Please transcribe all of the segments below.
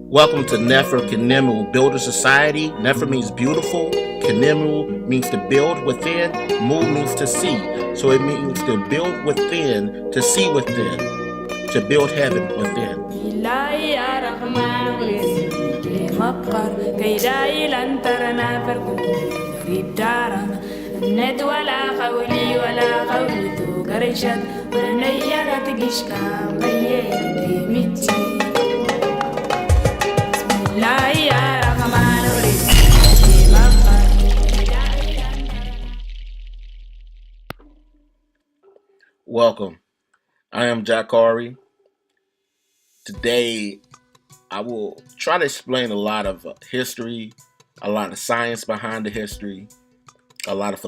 Welcome to Khnemu Builder Society. Nefer means beautiful. Khnemu means to build within. Mu means to see. So it means to build within, to see within, to build heaven within. Welcome. I am Jakari. Today, I will try to explain a lot of history, a lot of science behind the history, a lot of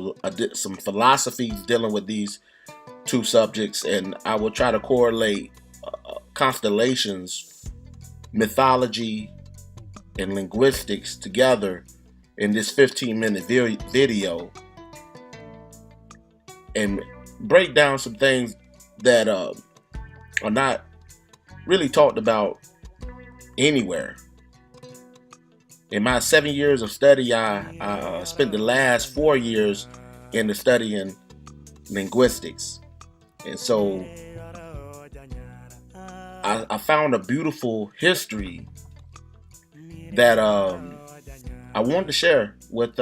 some philosophies dealing with these two subjects, and I will try to correlate constellations, mythology, and linguistics together in this 15-minute video and break down some things that are not really talked about anywhere. In my 7 years of study, I spent the last 4 years in the studying linguistics. And so I found a beautiful history that I wanted to share with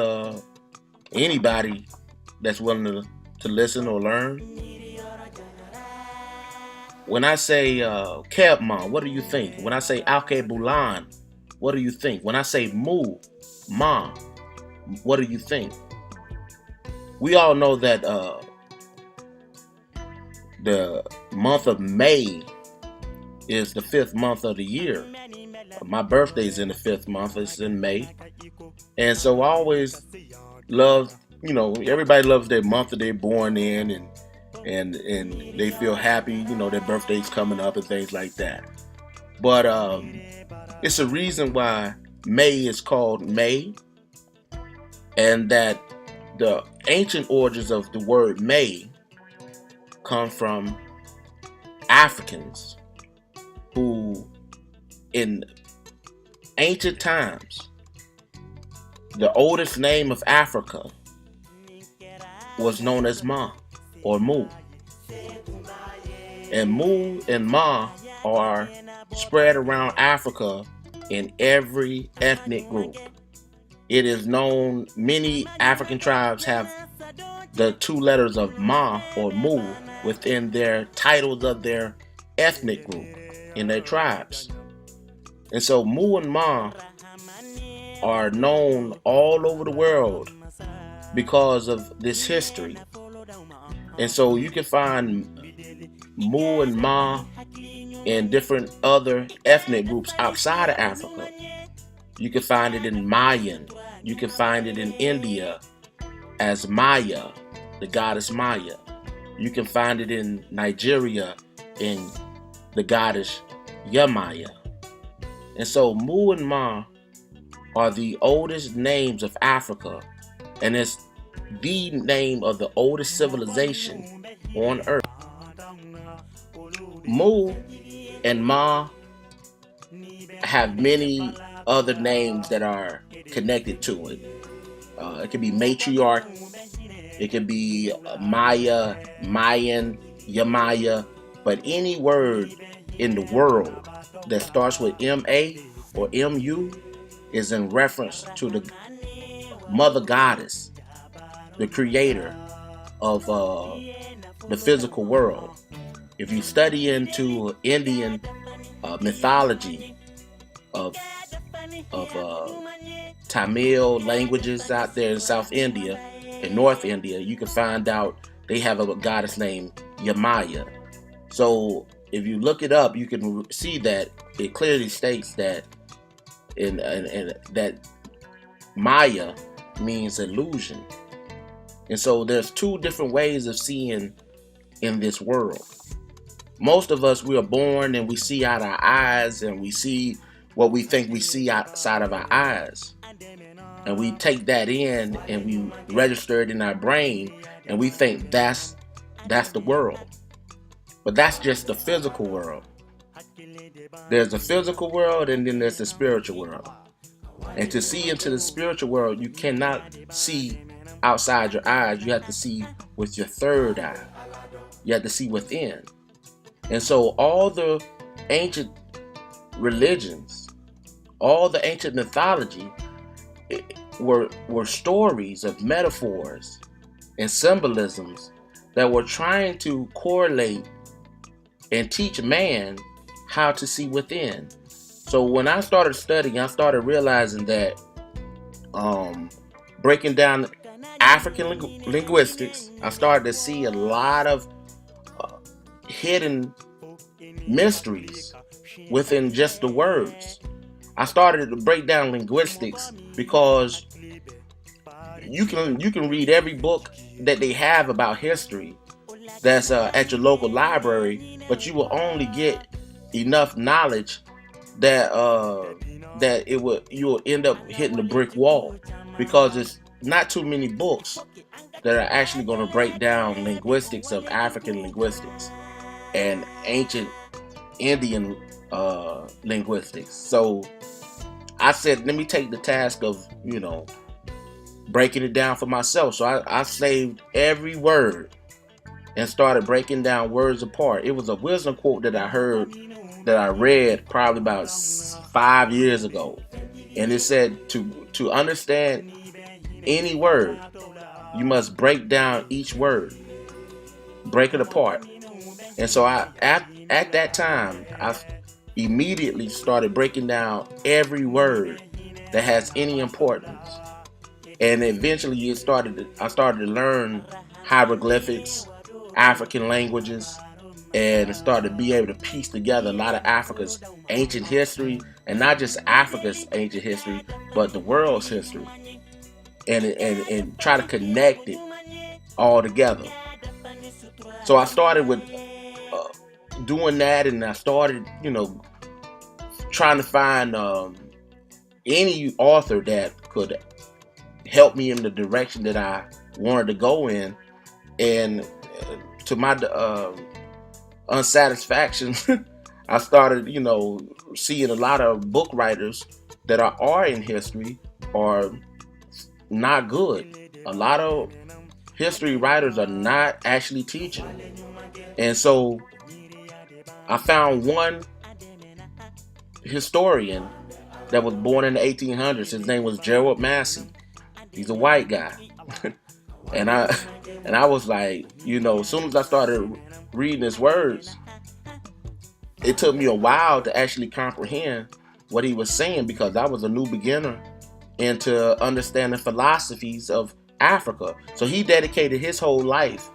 anybody that's willing to listen or learn. When I say Kebman, what do you think? When I say Alke Bulan, what do you think? When I say Mu, Ma, what do you think? We all know that the month of May is the 5th month of the year. My birthday's in the 5th month. It's in May. And so I always love, everybody loves their month that they're born in, and they feel happy, their birthday's coming up and things like that. But it's a reason why May is called May, and that the ancient origins of the word May come from Africans who, in ancient times, the oldest name of Africa was known as Ma or Mu. And Mu and Ma are spread around Africa in every ethnic group. It is known many African tribes have the two letters of Ma or Mu within their titles of their ethnic group in their tribes. And so Mu and Ma are known all over the world because of this history. And so you can find Mu and Ma in different other ethnic groups outside of Africa. You can find it in Mayan. You can find it in India as Maya, the goddess Maya. You can find it in Nigeria in the goddess Yamaya. And so Mu and Ma are the oldest names of Africa, and it's the name of the oldest civilization on Earth. Mu and Ma have many other names that are connected to it. It could be matriarch, it could be Maya, Mayan, Yamaya, but any word in the world that starts with M-A or M-U is in reference to the mother goddess, the creator of the physical world. If you study into Indian mythology of Tamil languages out there in South India and North India, you can find out they have a goddess named Yamaya. So if you look it up, you can see that it clearly states that in that Maya means illusion. And so there's two different ways of seeing in this world. Most of us, we are born and we see out our eyes, and we see what we think we see outside of our eyes. And we take that in and we register it in our brain, and we think that's the world. But that's just the physical world. There's the physical world and then there's the spiritual world. And to see into the spiritual world, you cannot see outside your eyes. You have to see with your third eye. You have to see within. And so all the ancient religions, all the ancient mythology were stories of metaphors and symbolisms that were trying to correlate and teach man how to see within. So when I started studying, I started realizing that breaking down African linguistics, I started to see a lot of hidden mysteries within just the words. I started to break down linguistics because you can read every book that they have about history that's at your local library, but you will only get enough knowledge that you will end up hitting a brick wall because it's not too many books that are actually going to break down linguistics of African linguistics and ancient Indian linguistics. So I said, let me take the task of breaking it down for myself. So I saved every word and started breaking down words apart. It was a wisdom quote that I heard, that I read probably about 5 years ago, and it said to understand any word, you must break down each word, break it apart. And so at that time, I immediately started breaking down every word that has any importance. And eventually I started to learn hieroglyphics, African languages, and started to be able to piece together a lot of Africa's ancient history, and not just Africa's ancient history, but the world's history, and try to connect it all together. So I started with doing that, and I started, trying to find any author that could help me in the direction that I wanted to go in. And to my unsatisfaction, I started, seeing a lot of book writers that are in history are not good. A lot of history writers are not actually teaching. And so I found one historian that was born in the 1800s. His name was Gerald Massey. He's a white guy. and I was like, as soon as I started reading his words, it took me a while to actually comprehend what he was saying, because I was a new beginner into understanding philosophies of Africa. So he dedicated his whole life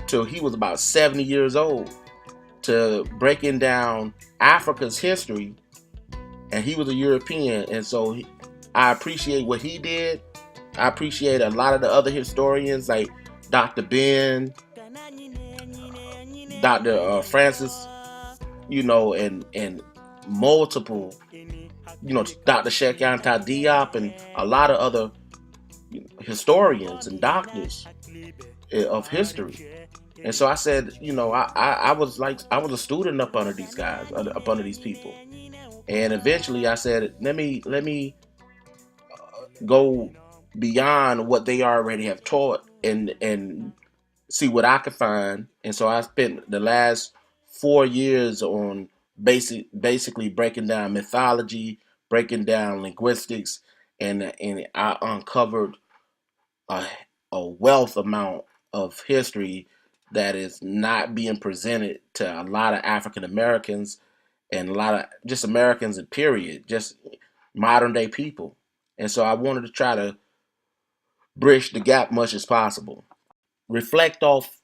till he was about 70 years old to breaking down Africa's history, and he was a European, and so I appreciate what he did. I appreciate a lot of the other historians like Dr. Ben, Dr. Francis, and multiple, Dr. Sheikh Anta Diop, and a lot of other historians and doctors of history. And so I said, I was a student up under these guys, up under these people. And eventually I said, let me go beyond what they already have taught, and see what I could find. And so I spent the last 4 years on basically breaking down mythology, breaking down linguistics, and I uncovered a, a wealth amount of history that is not being presented to a lot of African Americans, and a lot of just Americans in period, just modern day people. And so I wanted to try to bridge the gap much as possible. Reflect off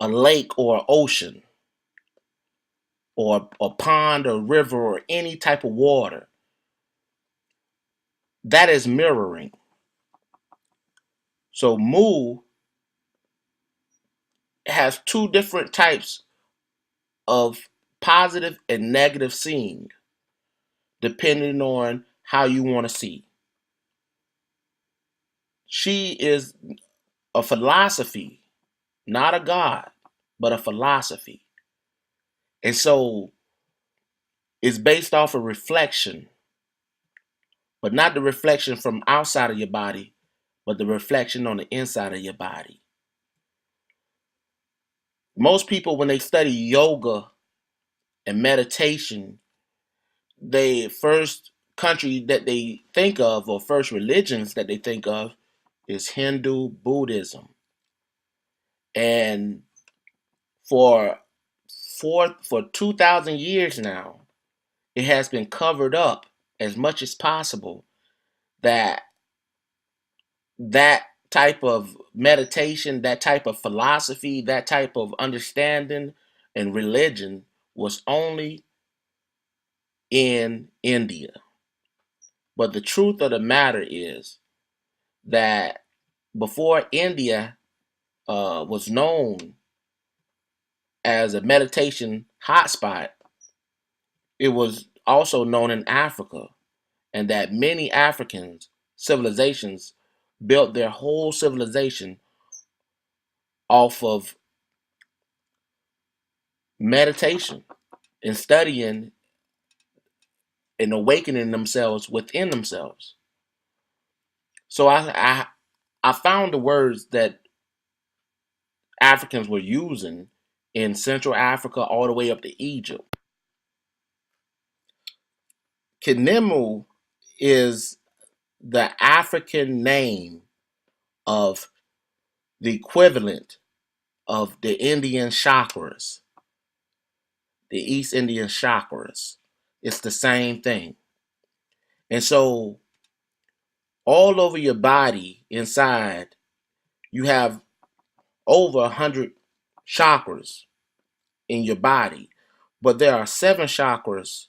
a lake or ocean, or a pond or river or any type of water. That is mirroring. So Mu has two different types of positive and negative seeing, depending on how you want to see. She is a philosophy, not a god, but a philosophy. And so it's based off of reflection, but not the reflection from outside of your body, but the reflection on the inside of your body. Most people, when they study yoga and meditation, the first country that they think of, or first religions that they think of, is Hindu Buddhism. And for for 2,000 years now, it has been covered up as much as possible that that type of meditation, that type of philosophy, that type of understanding and religion was only in India. But the truth of the matter is that before India was known as a meditation hotspot, it was also known in Africa, and that many Africans civilizations built their whole civilization off of meditation and studying and awakening themselves within themselves. So I found the words that Africans were using in Central Africa all the way up to Egypt. Khnemu is the African name of the equivalent of the Indian chakras, the East Indian chakras. It's the same thing. And so all over your body inside, you have over 100 chakras in your body, but there are 7 chakras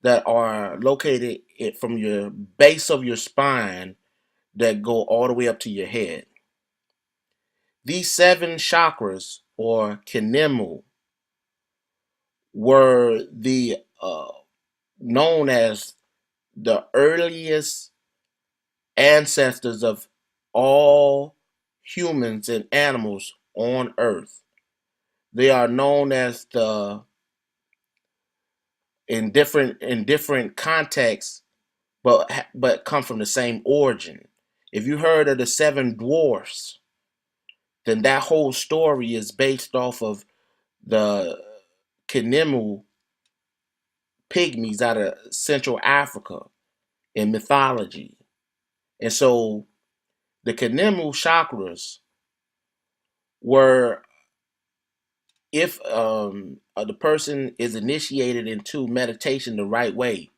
that are located from your base of your spine that go all the way up to your head. These 7 chakras, or Khnemu, were the known as the earliest ancestors of all humans and animals on Earth. They are known as the in different contexts, but come from the same origin. If you heard of the 7 dwarfs, then that whole story is based off of the Khnemu pygmies out of Central Africa in mythology. And so the Khnemu chakras were, if the person is initiated into meditation the right way,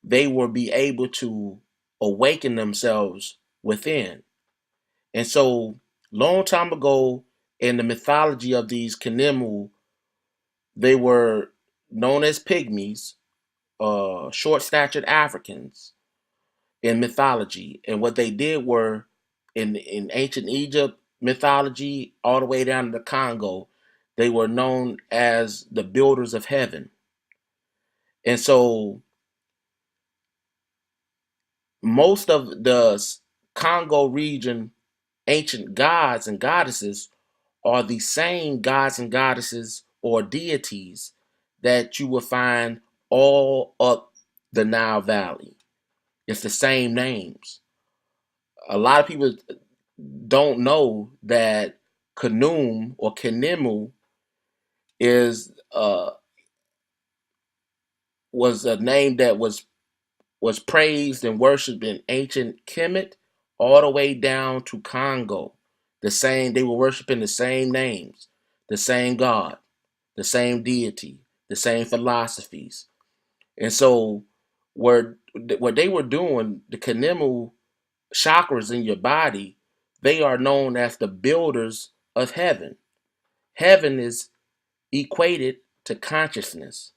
they will be able to awaken themselves within. And so, long time ago, in the mythology of these Khnemu, they were known as pygmies, short-statured Africans in mythology. And what they did were, in ancient Egypt mythology, all the way down to the Congo, they were known as the builders of heaven. And so most of the Congo region ancient gods and goddesses are the same gods and goddesses or deities that you will find all up the Nile Valley. It's the same names. A lot of people don't know that Khnum or Khnemu is was a name that was praised and worshipped in ancient Kemet all the way down to Congo. The same, they were worshiping the same names, the same God, the same deity, the same philosophies. And so what they were doing, the Khnemu chakras in your body, they are known as the builders of heaven. Heaven is equated to consciousness.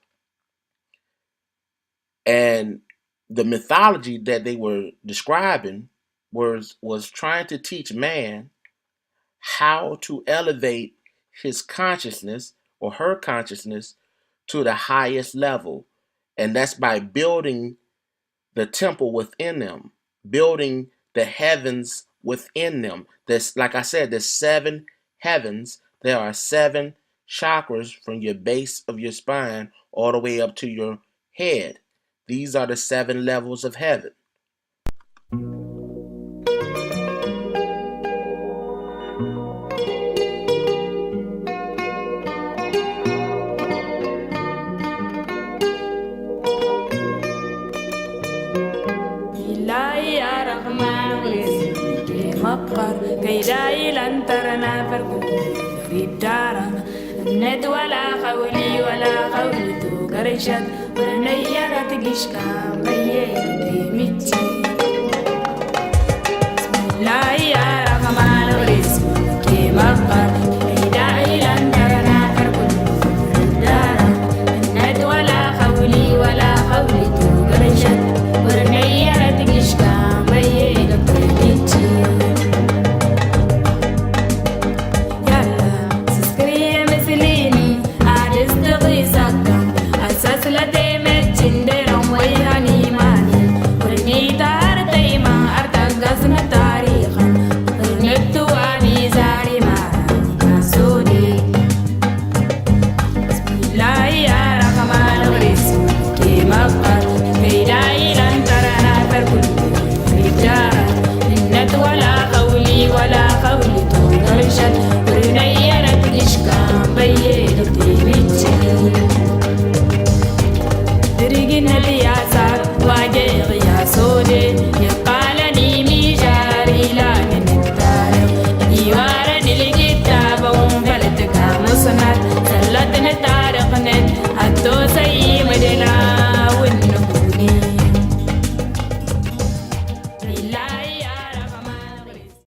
And the mythology that they were describing was trying to teach man how to elevate his consciousness or her consciousness to the highest level. And that's by building the temple within them, building the heavens within them. There's, like I said, there's 7 heavens, there are 7 chakras from your base of your spine all the way up to your head. These are the 7 levels of heaven. ولا قولي ولا قولي قرشت ونيرت قشكا بيدي متي بسم الله يا رحمن الرحيم كي مقر كيداي لن ترنا فرقل الدار ند ولا قولي ولا قولي قرشت ونيرت قشكا بيدي متي يلا سكري مسليني عجزت غيسك أساس لدي